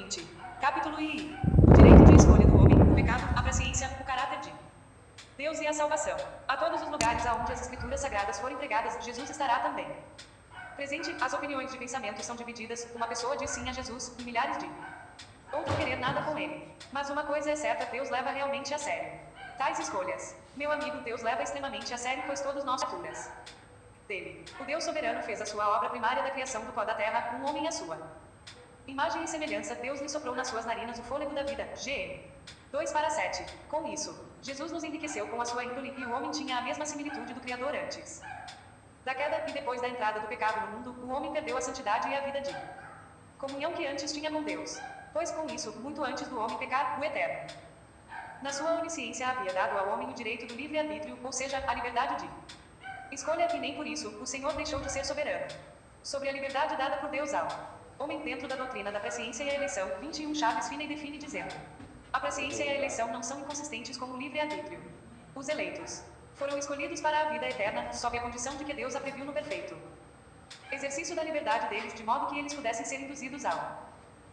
20. Capítulo I. O direito de escolha do homem, o pecado, a presciência, o caráter de Deus e a salvação. A todos os lugares aonde as escrituras sagradas forem pregadas, Jesus estará também presente. As opiniões de pensamento são divididas. Uma pessoa diz sim a Jesus, e milhares de outro querer nada com ele. Mas uma coisa é certa, Deus leva realmente a sério tais escolhas. Meu amigo, Deus leva extremamente a sério, pois todos nós criaturas dele. O Deus soberano fez a sua obra primária da criação do pó da terra, um homem à sua imagem e semelhança. Deus lhe soprou nas suas narinas o fôlego da vida. GM 2:7. Com isso, Jesus nos enriqueceu com a sua índole, e o homem tinha a mesma similitude do Criador antes da queda, e depois da entrada do pecado no mundo, o homem perdeu a santidade e a vida de comunhão que antes tinha com Deus. Pois com isso, muito antes do homem pecar, o Eterno, na sua onisciência, havia dado ao homem o direito do livre-arbítrio, ou seja, a liberdade de escolha, e nem por isso, o Senhor deixou de ser soberano sobre a liberdade dada por Deus ao homem dentro da doutrina da presciência e a eleição. 21 Chaves Finney define dizendo: a presciência e a eleição não são inconsistentes com o livre-arbítrio. Os eleitos foram escolhidos para a vida eterna, sob a condição de que Deus a previu no perfeito exercício da liberdade deles, de modo que eles pudessem ser induzidos ao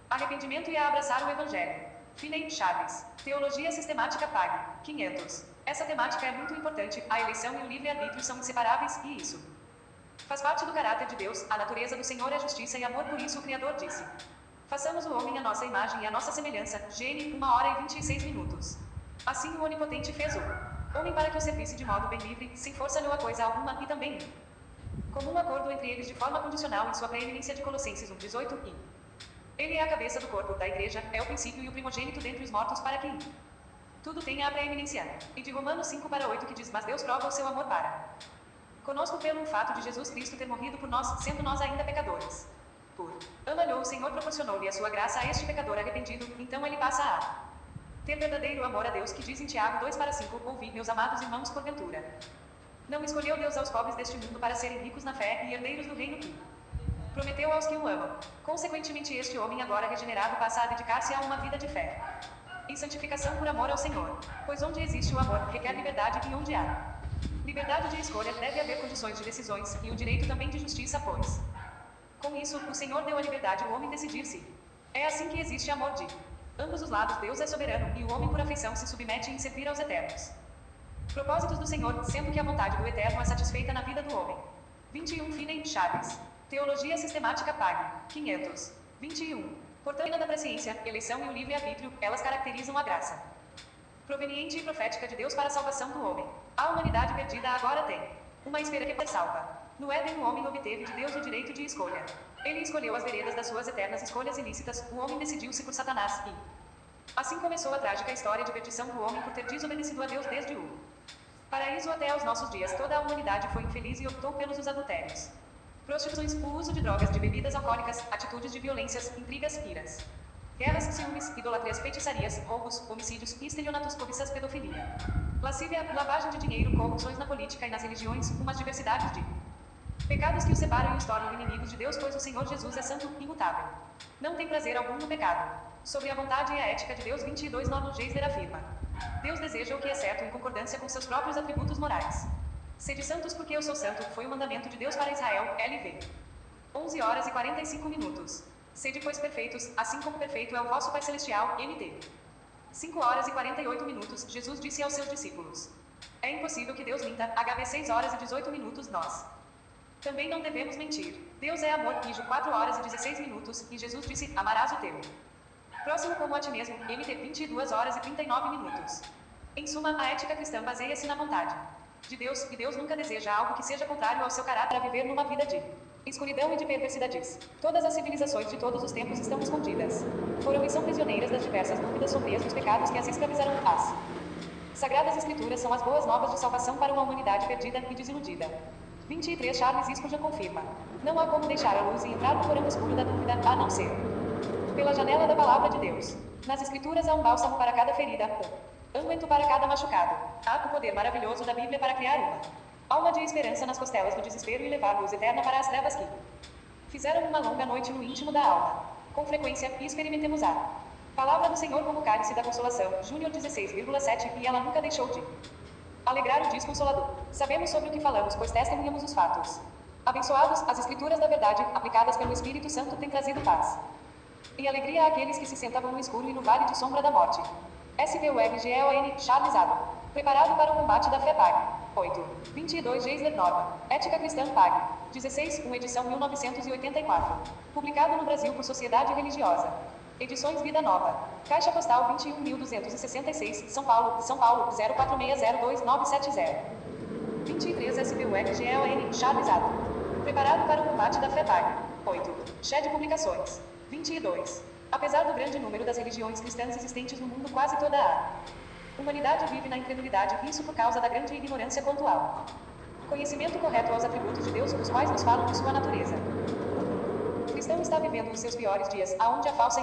arrependimento e a abraçar o Evangelho. Finney Chaves. Teologia Sistemática Pag. 500. Essa temática é muito importante. A eleição e o livre-arbítrio são inseparáveis, e isso faz parte do caráter de Deus. A natureza do Senhor é justiça e amor, por isso o Criador disse: façamos o homem à nossa imagem e à nossa semelhança. Gênesis 1h26. Assim o Onipotente fez o homem para que o servisse de modo bem livre, sem força-lhe a coisa alguma, e também comum acordo entre eles de forma condicional em sua preeminência de Colossenses 1:18, e ele é a cabeça do corpo, da igreja, é o princípio e o primogênito dentre os mortos, para que tudo tenha a preeminência. E de Romanos 5:8, que diz: mas Deus prova o seu amor para conosco pelo fato de Jesus Cristo ter morrido por nós, sendo nós ainda pecadores. Por ama-lhe o Senhor proporcionou-lhe a sua graça a este pecador arrependido, então ele passa a ter verdadeiro amor a Deus, que diz em Tiago 2:5, ouvi, meus amados irmãos, porventura não escolheu Deus aos pobres deste mundo para serem ricos na fé e herdeiros do reino que prometeu aos que o amam. Consequentemente, este homem agora regenerado passa a dedicar-se a uma vida de fé e santificação por amor ao Senhor. Pois onde existe o amor, requer liberdade, e onde há liberdade de escolha, deve haver condições de decisões, e o direito também de justiça, pois com isso, o Senhor deu a liberdade ao homem decidir-se. É assim que existe amor de ambos os lados. Deus é soberano, e o homem por afeição se submete em servir aos eternos propósitos do Senhor, sendo que a vontade do Eterno é satisfeita na vida do homem. 21 Finney Chaves. Teologia Sistemática Pag. 500. 21. Portanto, da presciência, eleição e o livre-arbítrio, elas caracterizam a graça proveniente e profética de Deus para a salvação do homem. A humanidade perdida agora tem uma espera que salva. No Éden, o homem obteve de Deus o direito de escolha. Ele escolheu as veredas das suas eternas escolhas ilícitas. O homem decidiu-se por Satanás, e assim começou a trágica história de perdição do homem por ter desobedecido a Deus desde o paraíso até aos nossos dias. Toda a humanidade foi infeliz e optou pelos adultérios, prostituições, o uso de drogas, de bebidas alcoólicas, atitudes de violências, intrigas, iras, guerras, ciúmes, idolatrias, feitiçarias, roubos, homicídios, estelionatos, cobiças, pedofilia, lascívia, lavagem de dinheiro, corrupções na política e nas religiões, uma diversidade de pecados que os separam e os tornam inimigos de Deus, pois o Senhor Jesus é santo, imutável. Não tem prazer algum no pecado. Sobre a vontade e a ética de Deus, 22:9 Geisler afirma: Deus deseja o que é certo em concordância com seus próprios atributos morais. Sede santos porque eu sou santo, foi o mandamento de Deus para Israel. LV 11h45. Sede, pois, perfeitos, assim como perfeito é o vosso Pai Celestial. MT 5h48. Jesus disse aos seus discípulos: é impossível que Deus minta. HB 6h18. Nós também não devemos mentir. Deus é amor. Ijo 4h16. E Jesus disse: amarás o teu próximo como a ti mesmo. MT 22h39. Em suma, a ética cristã baseia-se na vontade de Deus, e Deus nunca deseja algo que seja contrário ao seu caráter. A viver numa vida de escuridão e de perversidades. Todas as civilizações de todos os tempos estão escondidas. Foram e são prisioneiras das diversas dúvidas sombrias dos pecados que as escravizarão. As Sagradas Escrituras são as boas novas de salvação para uma humanidade perdida e desiludida. 23 Charles Spurgeon confirma: não há como deixar a luz e entrar no porão escuro da dúvida, a não ser pela janela da palavra de Deus. Nas Escrituras há um bálsamo para cada ferida, ânguento para cada machucado. Há o poder maravilhoso da Bíblia para criar uma alma de esperança nas costelas do desespero e levar luz eterna para as trevas que fizeram uma longa noite no íntimo da alma. Com frequência, experimentemos a palavra do Senhor como cálice da consolação. Júnior 16,7. E ela nunca deixou de alegrar o desconsolador. Sabemos sobre o que falamos, pois testemunhamos os fatos. Abençoados, as Escrituras da verdade, aplicadas pelo Espírito Santo, têm trazido paz E alegria àqueles que se sentavam no escuro e no vale de sombra da morte. SVURGEON, Charles Adam. Preparado para o combate da fé PAG. 8. 22 Geisler Norma. Ética Cristã PAG. 16, 1 edição 1984. Publicado no Brasil por Sociedade Religiosa. Edições Vida Nova. Caixa Postal 21.266, São Paulo, São Paulo, 04602970. 23 SVURGEON, Charles Adam. Preparado para o combate da fé PAG. 8. Shed Publicações. 22. Apesar do grande número das religiões cristãs existentes no mundo, quase toda a humanidade vive na incredulidade, isso por causa da grande ignorância quanto ao conhecimento correto aos atributos de Deus, os quais nos falam de sua natureza. O cristão está vivendo os seus piores dias, aonde a falsa